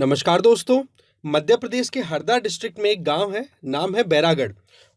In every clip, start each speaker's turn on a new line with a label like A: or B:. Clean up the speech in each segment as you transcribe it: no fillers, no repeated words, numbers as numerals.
A: नमस्कार दोस्तों। मध्य प्रदेश के हरदा डिस्ट्रिक्ट में एक गांव है, नाम है बैरागढ़।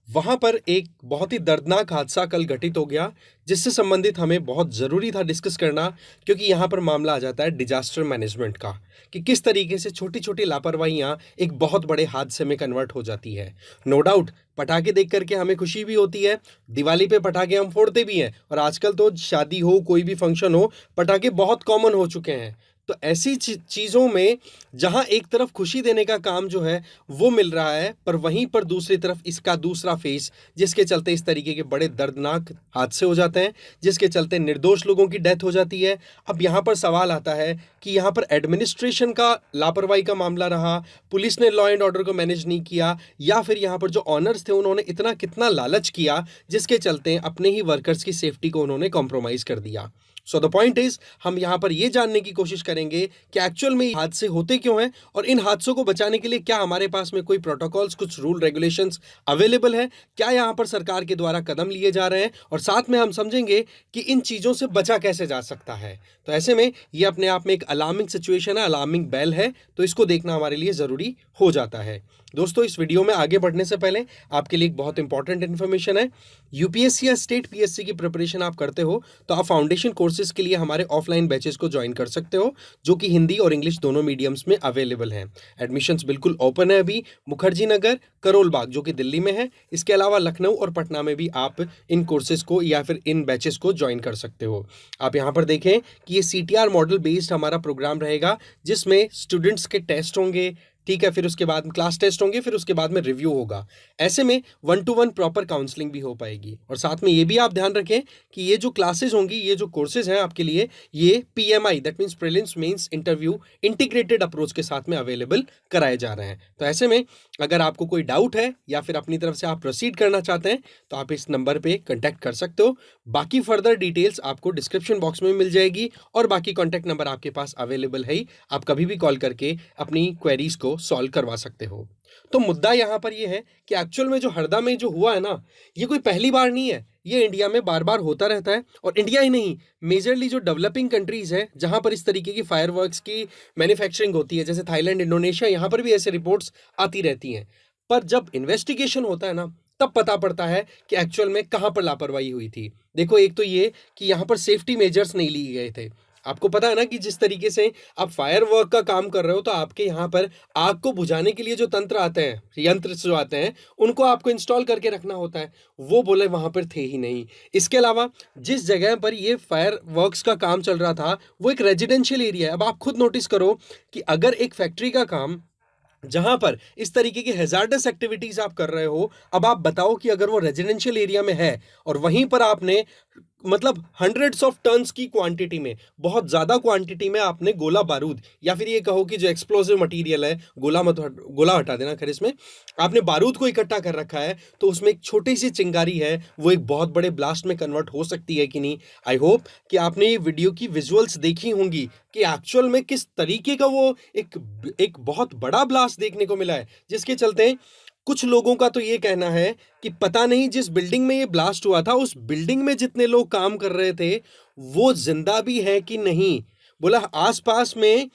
A: वहां पर एक बहुत ही दर्दनाक हादसा कल घटित हो गया, जिससे संबंधित हमें बहुत ज़रूरी था डिस्कस करना, क्योंकि यहाँ पर मामला आ जाता है डिजास्टर मैनेजमेंट का, कि किस तरीके से छोटी छोटी लापरवाहियाँ एक बहुत बड़े हादसे में कन्वर्ट हो जाती है। नो डाउट पटाखे देख करके हमें खुशी भी होती है, दिवाली पे पटाखे हम फोड़ते भी हैं, और आजकल तो शादी हो, कोई भी फंक्शन हो, पटाखे बहुत कॉमन हो चुके हैं। तो ऐसी चीज़ों में जहां एक तरफ खुशी देने का काम जो है वो मिल रहा है, पर वहीं पर दूसरी तरफ इसका दूसरा फेस, जिसके चलते इस तरीके के बड़े दर्दनाक हादसे हो जाते हैं, जिसके चलते निर्दोष लोगों की डेथ हो जाती है। अब यहाँ पर सवाल आता है कि यहाँ पर एडमिनिस्ट्रेशन का लापरवाही का मामला रहा, पुलिस ने लॉ एंड ऑर्डर को मैनेज नहीं किया, या फिर यहाँ पर जो ऑनर्स थे उन्होंने इतना कितना लालच किया, जिसके चलते अपने ही वर्कर्स की सेफ्टी को उन्होंने कॉम्प्रोमाइज़ कर दिया। सो द पॉइंट इज, हम यहाँ पर ये जानने की कोशिश करेंगे कि एक्चुअल में ये हादसे होते क्यों हैं, और इन हादसों को बचाने के लिए क्या हमारे पास में कोई प्रोटोकॉल्स, कुछ रूल रेगुलेशंस अवेलेबल है, क्या यहाँ पर सरकार के द्वारा कदम लिए जा रहे हैं, और साथ में हम समझेंगे कि इन चीज़ों से बचा कैसे जा सकता है। तो ऐसे में ये अपने आप में एक अलार्मिंग सिचुएशन है, अलार्मिंग बेल है, तो इसको देखना हमारे लिए ज़रूरी हो जाता है। दोस्तों, इस वीडियो में आगे बढ़ने से पहले आपके लिए एक बहुत इंपॉर्टेंट इन्फॉर्मेशन है। यूपीएससी या स्टेट पीएससी की प्रिपरेशन आप करते हो तो आप फाउंडेशन कोर्सेज के लिए हमारे ऑफलाइन बैचेस को ज्वाइन कर सकते हो, जो कि हिंदी और इंग्लिश दोनों मीडियम्स में अवेलेबल हैं। एडमिशन्स बिल्कुल ओपन है अभी। मुखर्जी नगर, करोल बाग जो कि दिल्ली में है, इसके अलावा लखनऊ और पटना में भी आप इन कोर्सेज को या फिर इन बैचेस को ज्वाइन कर सकते हो। आप यहाँ पर देखें कि ये सीटीआर मॉडल बेस्ड हमारा प्रोग्राम रहेगा, जिसमें स्टूडेंट्स के टेस्ट होंगे, ठीक है, फिर उसके बाद में क्लास टेस्ट होंगे, फिर उसके बाद में रिव्यू होगा। ऐसे में 1-to-1 प्रॉपर काउंसलिंग भी हो पाएगी। और साथ में ये भी आप ध्यान रखें कि ये जो क्लासेस होंगी, ये जो कोर्सेज हैं आपके लिए, ये PMI that means prelims mains interview integrated approach के साथ में अवेलेबल कराए जा रहे हैं। तो ऐसे में अगर आपको कोई डाउट है या फिर अपनी तरफ से आप प्रोसीड करना चाहते हैं तो आप इस नंबर पे कांटेक्ट कर सकते हो। बाकी फर्दर डिटेल्स आपको डिस्क्रिप्शन बॉक्स में मिल जाएगी, और बाकी कॉन्टैक्ट नंबर आपके पास अवेलेबल है ही। आप कभी भी कॉल करके अपनी क्वेरीज को सॉल्व करवा सकते हो। तो मुद्दा यहाँ पर ये है कि एक्चुअल में जो हरदा में जो हुआ है ना, ये कोई पहली बार नहीं है, ये इंडिया में बार बार होता रहता है। और इंडिया ही नहीं, मेजरली जो डेवलपिंग कंट्रीज है जहाँ पर इस तरीके की फायरवर्क्स की मैन्युफैक्चरिंग होती है, जैसे थाईलैंड, इंडोनेशिया, यहाँ पर भी ऐसे रिपोर्ट्स आती रहती हैं। पर जब इन्वेस्टिगेशन होता है ना, तब पता पड़ता है कि एक्चुअल में कहाँ पर लापरवाही हुई थी। देखो, एक तो ये कि यहाँ पर सेफ्टी मेजर्स नहीं लिए गए थे। आपको पता है ना कि जिस तरीके से आप फायर वर्क का काम कर रहे हो, तो आपके यहाँ पर आग को बुझाने के लिए जो तंत्र आते हैं, यंत्र जो आते हैं, उनको आपको इंस्टॉल करके रखना होता है। वो बोले वहाँ पर थे ही नहीं। इसके अलावा जिस जगह पर ये फायर वर्क्स का काम चल रहा था, वो एक रेजिडेंशियल एरिया है। अब आप खुद नोटिस करो कि अगर एक फैक्ट्री का काम जहां पर इस तरीके की हैजार्डस एक्टिविटीज आप कर रहे हो, अब आप बताओ कि अगर वो रेजिडेंशियल एरिया में है और वहीं पर आपने मतलब हंड्रेड्स ऑफ टन्स की क्वांटिटी में, बहुत ज्यादा क्वांटिटी में आपने गोला बारूद, या फिर ये कहो कि जो एक्सप्लोसिव मटेरियल है, गोला हटा देना, खैर इसमें आपने बारूद को इकट्ठा कर रखा है, तो उसमें एक छोटी सी चिंगारी है, वो एक बहुत बड़े ब्लास्ट में कन्वर्ट हो सकती है कि नहीं। आई होप कि आपने ये वीडियो की विजुअल्स देखी होंगी कि एक्चुअल में किस तरीके का वो एक बहुत बड़ा ब्लास्ट देखने को मिला है, जिसके चलते कुछ लोगों का तो ये कहना है कि पता नहीं जिस बिल्डिंग में ये ब्लास्ट हुआ था, उस बिल्डिंग में जितने लोग काम कर रहे थे वो जिंदा भी है कि नहीं। बोला आसपास में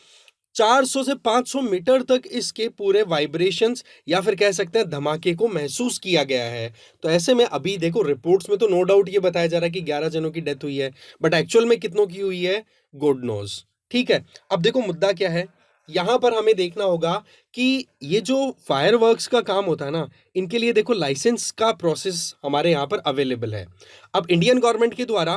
A: 400 से 500 मीटर तक इसके पूरे वाइब्रेशंस या फिर कह सकते हैं धमाके को महसूस किया गया है। तो ऐसे में अभी देखो, रिपोर्ट्स में तो नो डाउट ये बताया जा रहा है कि 11 जनों की डेथ हुई है, बट एक्चुअल में कितनों की हुई है, गॉड नोज। ठीक है, अब देखो मुद्दा क्या है। यहाँ पर हमें देखना होगा कि ये जो फायरवर्क्स का काम होता है ना, इनके लिए देखो लाइसेंस का प्रोसेस हमारे यहाँ पर अवेलेबल है। अब इंडियन गवर्नमेंट के द्वारा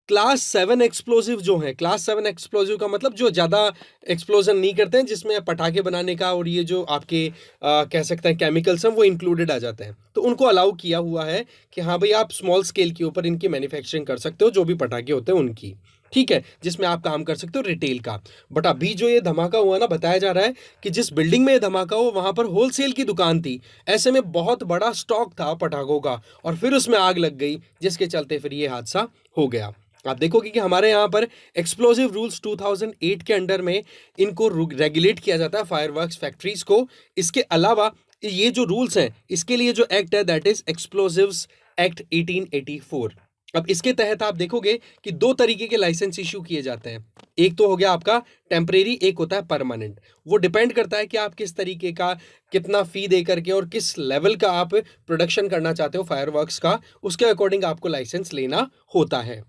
A: क्लास 7 एक्सप्लोसिव जो है, क्लास 7 एक्सप्लोसिव का मतलब जो ज़्यादा एक्सप्लोजन नहीं करते हैं, जिसमें पटाखे बनाने का और ये जो आपके कह सकते हैं केमिकल्स हैं, वो इंक्लूडेड आ जाते हैं, तो उनको अलाउ किया हुआ है कि हाँ भाई, आप स्मॉल स्केल के ऊपर इनकी मैन्युफैक्चरिंग कर सकते हो, जो भी पटाखे होते हैं उनकी, ठीक है, जिसमें आप काम कर सकते हो रिटेल का। बट अभी जो ये धमाका हुआ ना, बताया जा रहा है कि जिस बिल्डिंग में ये धमाका हुआ वहाँ पर होलसेल की दुकान थी, ऐसे में बहुत बड़ा स्टॉक था पटाखों का, और फिर उसमें आग लग गई, जिसके चलते फिर ये हादसा हो गया। आप देखोगे कि हमारे यहाँ पर एक्सप्लोसिव रूल्स 2008 के अंडर में इनको रेगुलेट किया जाता है, फायरवर्क्स फैक्ट्रीज को। इसके अलावा ये जो रूल्स हैं, इसके लिए जो एक्ट है दैट इज एक्सप्लोसिव्स एक्ट 1884। अब इसके तहत आप देखोगे कि दो तरीके के लाइसेंस इशू किए जाते हैं। एक तो हो गया आपका टेम्परेरी, एक होता है परमानेंट। वो डिपेंड करता है कि आप किस तरीके का, कितना फी दे करके और किस लेवल का आप प्रोडक्शन करना चाहते हो फायरवर्क्स का, उसके अकॉर्डिंग आपको लाइसेंस लेना होता है।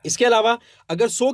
A: इसके अलावा अगर 100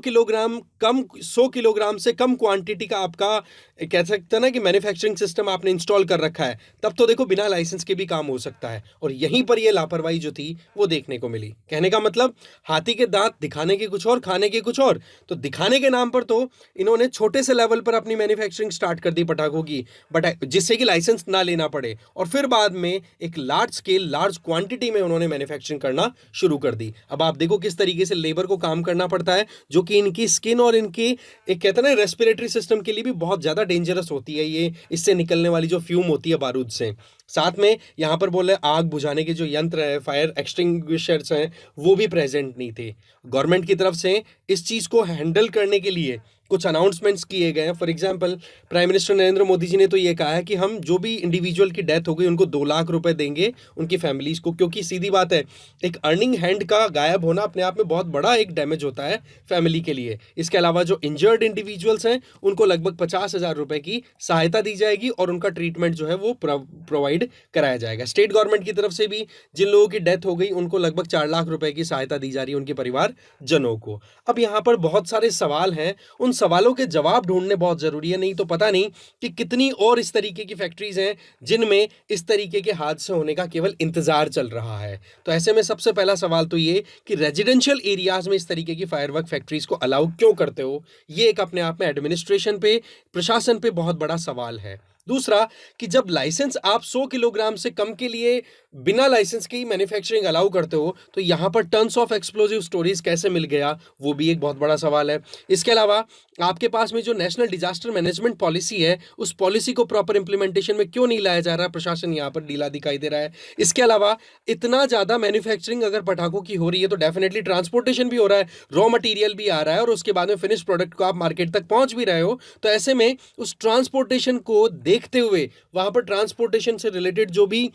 A: किलोग्राम से कम क्वांटिटी का आपका कह सकते हैं ना कि मैन्युफैक्चरिंग सिस्टम आपने इंस्टॉल कर रखा है, तब तो देखो बिना लाइसेंस के भी काम हो सकता है। और यहीं पर ये लापरवाही जो थी वो देखने को मिली। कहने का मतलब, हाथी के दांत दिखाने के कुछ और, खाने के कुछ और। तो दिखाने के नाम पर तो इन्होंने छोटे से लेवल पर अपनी मैन्युफैक्चरिंग स्टार्ट कर दी पटाखों की, बट जिससे कि लाइसेंस ना लेना पड़े, और फिर बाद में एक लार्ज स्केल, लार्ज क्वांटिटी में उन्होंने मैन्युफैक्चरिंग करना शुरू कर दी। अब आप देखो किस तरीके से लेबर को काम करना पड़ता है, जो कि इनकी स्किन और इनकी एक कहते हैं ना रेस्पिरेटरी सिस्टम के लिए भी बहुत ज़्यादा डेंजरस होती है ये, इससे निकलने वाली जो फ्यूम होती है बारूद से। साथ में यहाँ पर बोले आग बुझाने के जो यंत्र है, फायर एक्सटिंग्विशर्स हैं, वो भी प्रेजेंट नहीं थे। गवर्नमेंट की तरफ से इस चीज़ को हैंडल करने के लिए कुछ अनाउंसमेंट्स किए गए हैं। For example, prime minister Narendra Modi ji ने तो ये कहा है कि हम जो भी इंडिविजुअल की डेथ हो गई उनको 2 लाख रुपए देंगे उनकी फैमिलीज को, क्योंकि सीधी बात है, एक अर्निंग हैंड का गायब होना अपने आप में बहुत बड़ा एक डैमेज होता है फैमिली के लिए। इसके अलावा जो इंजर्ड इंडिविजुअल्स हैं उनको लगभग 50,000 रुपए की सहायता दी जाएगी और उनका ट्रीटमेंट जो है वो प्रोवाइड कराया जाएगा। स्टेट गवर्नमेंट की तरफ से भी जिन लोगों की डेथ हो गई उनको लगभग 4 लाख रुपए की सहायता दी जा रही है उनके परिवार जनों को। अब यहाँ पर बहुत सारे सवाल हैं, उन सवालों के जवाब ढूंढने बहुत जरूरी है, नहीं तो पता नहीं कि कितनी और इस तरीके की फैक्ट्रीज हैं जिनमें इस तरीके के हादसे होने का केवल इंतजार चल रहा है। तो ऐसे में सबसे पहला सवाल तो ये कि रेजिडेंशियल एरियाज में इस तरीके की फायरवर्क फैक्ट्रीज को अलाउ क्यों करते हो, ये एक अपने आप में एडमिनिस्ट्रेशन पे, प्रशासन पे बहुत बड़ा सवाल है। दूसरा, कि जब लाइसेंस आप 100 किलोग्राम से कम के लिए बिना लाइसेंस की मैन्युफैक्चरिंग अलाउ करते हो, तो यहाँ पर टन्स ऑफ एक्सप्लोजिव स्टोरेज कैसे मिल गया, वो भी एक बहुत बड़ा सवाल है। इसके अलावा आपके पास में जो नेशनल डिजास्टर मैनेजमेंट पॉलिसी है, उस पॉलिसी को प्रॉपर इंप्लीमेंटेशन में क्यों नहीं लाया जा रहा, प्रशासन यहाँ पर ढीला दिखाई दे रहा है। इसके अलावा इतना ज़्यादा मैन्युफैक्चरिंग अगर पटाखों की हो रही है तो डेफिनेटली ट्रांसपोर्टेशन भी हो रहा है, रॉ मटेरियल भी आ रहा है, और उसके बाद में फिनिश प्रोडक्ट को आप मार्केट तक पहुंच भी रहे हो। तो ऐसे में उस ट्रांसपोर्टेशन को देखते हुए वहां पर ट्रांसपोर्टेशन से रिलेटेड जो भी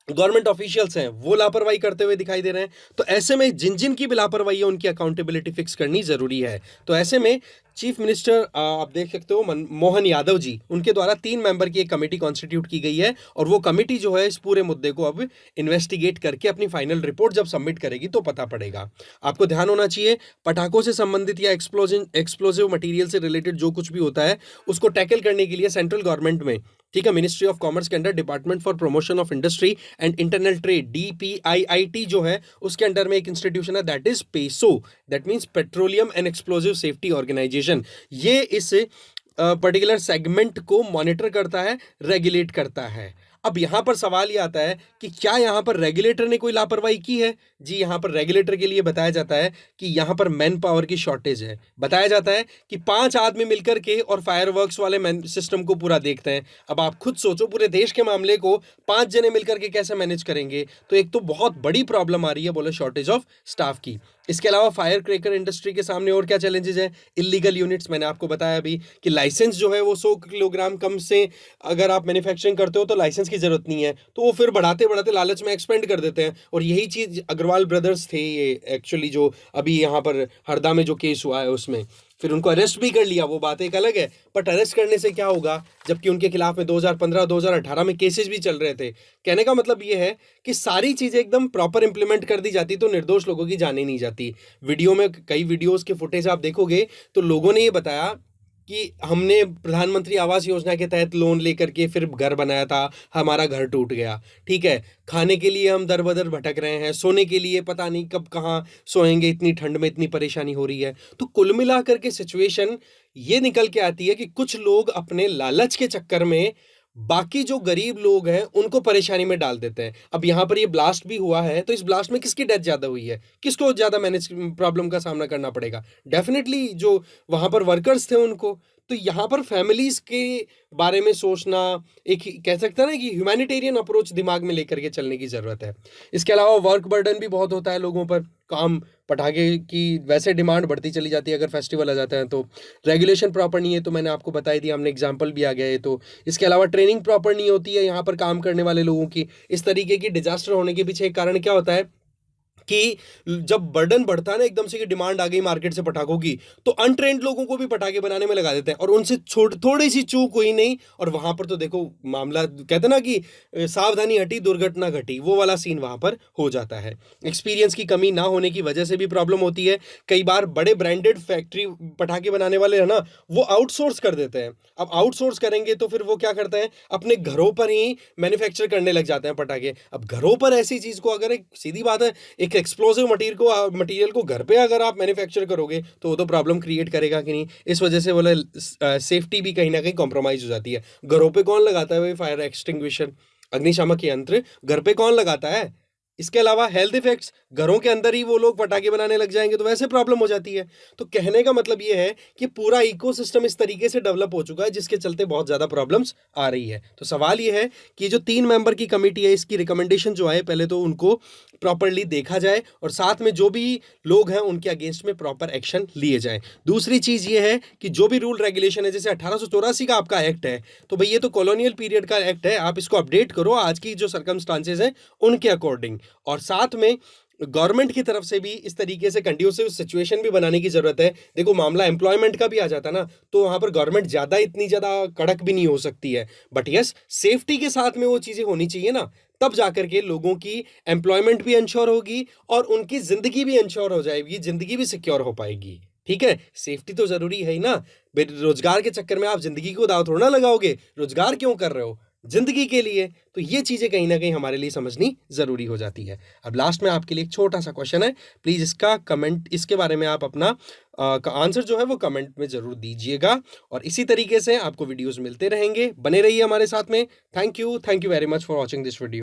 A: गवर्नमेंट ऑफिशियल्स हैं वो लापरवाही करते हुए दिखाई दे रहे हैं। तो ऐसे में जिन जिन की भी लापरवाही है उनकी अकाउंटेबिलिटी फिक्स करनी जरूरी है। तो ऐसे में चीफ मिनिस्टर आप देख सकते हो मोहन यादव जी, उनके द्वारा 3 मेंबर की एक कमेटी कॉन्स्टिट्यूट की गई है, और वो कमेटी जो है इस पूरे मुद्दे को अब इन्वेस्टिगेट करके अपनी फाइनल रिपोर्ट जब सबमिट करेगी तो पता पड़ेगा। आपको ध्यान होना चाहिए, पटाखों से संबंधित या एक्सप्लोजिव मटेरियल से रिलेटेड जो कुछ भी होता है उसको टैकल करने के लिए सेंट्रल गवर्नमेंट में, ठीक है, मिनिस्ट्री ऑफ कॉमर्स के under department for promotion of industry and internal trade, DPIIT जो है, उसके अंडर में एक इंस्टीट्यूशन है, that is PESO, that means petroleum and explosive safety organisation. ये इस पर्टिकुलर सेगमेंट को मॉनिटर करता है, रेगुलेट करता है। अब यहाँ पर सवाल ये आता है कि क्या यहाँ पर रेगुलेटर ने कोई लापरवाही की है? जी, यहाँ पर रेगुलेटर के लिए बताया जाता है कि यहाँ पर मैन पावर की शॉर्टेज है। बताया जाता है कि 5 आदमी मिलकर के और फायरवर्क्स वाले सिस्टम को पूरा देखते हैं। अब आप खुद सोचो, पूरे देश के मामले को 5 जने मिलकर के कैसे मैनेज करेंगे? तो एक तो बहुत बड़ी प्रॉब्लम आ रही है, बोले शॉर्टेज ऑफ स्टाफ की। इसके अलावा फायर क्रेकर इंडस्ट्री के सामने और क्या चैलेंजेस हैं? इलीगल यूनिट्स, मैंने आपको बताया अभी कि लाइसेंस जो है वो 100 किलोग्राम कम से अगर आप मैन्युफैक्चरिंग करते हो तो लाइसेंस की जरूरत नहीं है, तो वो फिर बढ़ाते बढ़ाते लालच में एक्सपेंड कर देते हैं। और यही चीज अग्रवाल ब्रदर्स थे ये एक्चुअली, जो अभी यहाँ पर हरदा में जो केस हुआ है उसमें फिर उनको अरेस्ट भी कर लिया, वो बात एक अलग है, बट अरेस्ट करने से क्या होगा जबकि उनके खिलाफ में 2015-2018 में केसेस भी चल रहे थे। कहने का मतलब ये है कि सारी चीजें एकदम प्रॉपर इंप्लीमेंट कर दी जाती तो निर्दोष लोगों की जाने नहीं जाती। वीडियो में कई वीडियोस के फुटेज आप देखोगे तो लोगों ने ये बताया कि हमने प्रधानमंत्री आवास योजना के तहत लोन लेकर के फिर घर बनाया था, हमारा घर टूट गया, ठीक है, खाने के लिए हम दर बदर भटक रहे हैं, सोने के लिए पता नहीं कब कहाँ सोएंगे, इतनी ठंड में इतनी परेशानी हो रही है। तो कुल मिलाकर के सिचुएशन ये निकल के आती है कि कुछ लोग अपने लालच के चक्कर में बाकी जो गरीब लोग हैं उनको परेशानी में डाल देते हैं। अब यहाँ पर ये ब्लास्ट भी हुआ है, तो इस ब्लास्ट में किसकी डेथ ज्यादा हुई है, किसको ज्यादा मैनेज प्रॉब्लम का सामना करना पड़ेगा? डेफिनेटली जो वहां पर वर्कर्स थे उनको। तो यहाँ पर फैमिलीज़ के बारे में सोचना, एक कह सकते हैं ना कि ह्यूमैनिटेरियन अप्रोच दिमाग में लेकर के चलने की ज़रूरत है। इसके अलावा वर्क बर्डन भी बहुत होता है लोगों पर, काम पटाखे की वैसे डिमांड बढ़ती चली जाती है अगर फेस्टिवल आ जाता है तो। रेगुलेशन प्रॉपर नहीं है, तो मैंने आपको बताई दी, हमने एग्जांपल भी आ गया है तो। इसके अलावा ट्रेनिंग प्रॉपर नहीं होती है यहाँ पर काम करने वाले लोगों की। इस तरीके की डिजास्टर होने के पीछे एक कारण क्या होता है कि जब बर्डन बढ़ता है ना, एकदम से कि डिमांड आ गई मार्केट से पटाखों की, तो अनट्रेंड लोगों को भी पटाखे बनाने में लगा देते हैं और उनसे थोड़ी सी चूक हुई नहीं और वहां पर तो देखो मामला, कहते हैं ना कि सावधानी हटी दुर्घटना घटी, वो वाला सीन वहां पर हो जाता है। एक्सपीरियंस की कमी ना होने की वजह से भी प्रॉब्लम होती है। कई बार बड़े ब्रांडेड फैक्ट्री पटाखे बनाने वाले है ना, वो आउटसोर्स कर देते हैं। अब आउटसोर्स करेंगे तो फिर वो क्या करते हैं, अपने घरों पर ही मैन्युफैक्चर करने लग जाते हैं पटाखे। अब घरों पर ऐसी चीज को, अगर एक सीधी बात है, एक एक्सप्लोसिव मटेरियल को घर पे अगर आप मैन्युफैक्चर करोगे तो वो तो प्रॉब्लम क्रिएट करेगा कि नहीं। इस वजह से बोले सेफ्टी भी कहीं ना कहीं कॉम्प्रोमाइज हो जाती है। घरों पे कौन लगाता है भाई फायर एक्सटिंग्विशर, अग्निशामक यंत्र घर पे कौन लगाता है। इसके अलावा हेल्थ इफेक्ट्स, घरों के अंदर ही वो लोग पटाखे बनाने लग जाएंगे तो वैसे प्रॉब्लम हो जाती है। तो कहने का मतलब ये है कि पूरा इकोसिस्टम इस तरीके से डेवलप हो चुका है जिसके चलते बहुत ज्यादा प्रॉब्लम्स आ रही है। तो सवाल ये है कि जो 3 मेंबर की कमेटी है, इसकी रिकमेंडेशन जो है, पहले तो उनको प्रॉपरली देखा जाए और साथ में जो भी लोग हैं उनके अगेंस्ट में प्रॉपर एक्शन लिए जाए। दूसरी चीज ये है कि जो भी रूल रेगुलेशन है, जैसे 1884 का आपका एक्ट है, तो भाई ये तो कॉलोनियल पीरियड का एक्ट है, आप इसको अपडेट करो आज की जो सर्कमस्टांसेस हैं उनके अकॉर्डिंग। और साथ में गवर्नमेंट की तरफ से भी इस तरीके से कंड्यूसिव सिचुएशन भी बनाने की जरूरत है। देखो मामला एम्प्लॉयमेंट का भी आ जाता ना, तो वहां पर गवर्नमेंट इतनी ज्यादा कड़क भी नहीं हो सकती है, बट यस सेफ्टी के साथ में वो चीजें होनी चाहिए ना, तब जाकर के लोगों की एम्प्लॉयमेंट भी इंश्योर होगी और उनकी जिंदगी भी इंश्योर हो जाएगी, जिंदगी भी सिक्योर हो पाएगी। ठीक है, सेफ्टी तो जरूरी है ही ना। रोजगार के चक्कर में आप जिंदगी को दाव थोड़ा ना लगाओगे, रोजगार क्यों कर रहे हो, जिंदगी के लिए। तो ये चीजें कहीं ना कहीं हमारे लिए समझनी जरूरी हो जाती है। अब लास्ट में आपके लिए एक छोटा सा क्वेश्चन है, प्लीज इसका कमेंट, इसके बारे में आप अपना आंसर जो है वो कमेंट में जरूर दीजिएगा। और इसी तरीके से आपको वीडियोस मिलते रहेंगे, बने रहिए हमारे साथ में। Thank you very much for watching this video.